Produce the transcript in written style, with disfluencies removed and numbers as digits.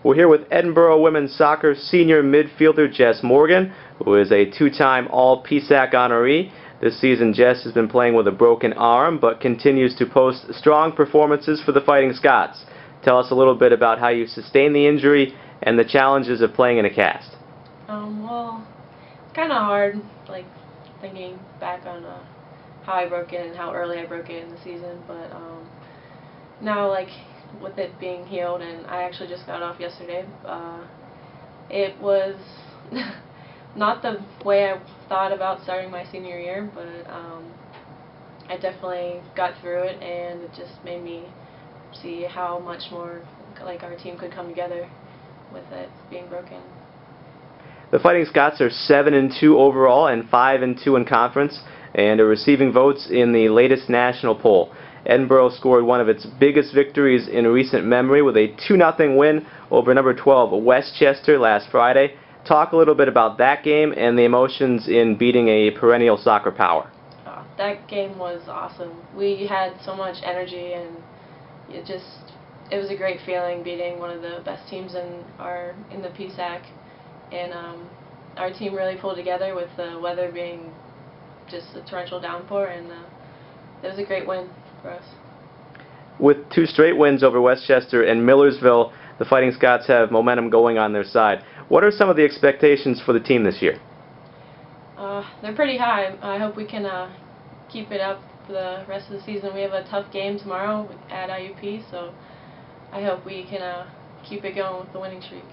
We're here with Edinboro women's soccer senior midfielder Jess Morgan, who is a two-time all-PSAC honoree. This season, Jess has been playing with a broken arm, but continues to post strong performances for the Fighting Scots. Tell us a little bit about how you sustained the injury and the challenges of playing in a cast. Well, it's kind of hard, thinking back on how I broke it and how early I broke it in the season, but now, with it being healed, and I actually just got off yesterday, it was not the way I thought about starting my senior year, but I definitely got through it, and it just made me see how much more our team could come together with it being broken. The Fighting Scots are 7-2 overall and 5-2 in conference, and are receiving votes in the latest national poll. Edinboro scored one of its biggest victories in recent memory with a 2-0 win over number 12 Westchester last Friday. Talk a little bit about that game and the emotions in beating a perennial soccer power. That game was awesome. We had so much energy, and it was a great feeling beating one of the best teams in the PSAC, and our team really pulled together with the weather being just a torrential downpour, and it was a great win for us. With 2 straight wins over Westchester and Millersville, the Fighting Scots have momentum going on their side. What are some of the expectations for the team this year? They're pretty high. I hope we can keep it up for the rest of the season. We have a tough game tomorrow at IUP, so I hope we can keep it going with the winning streak.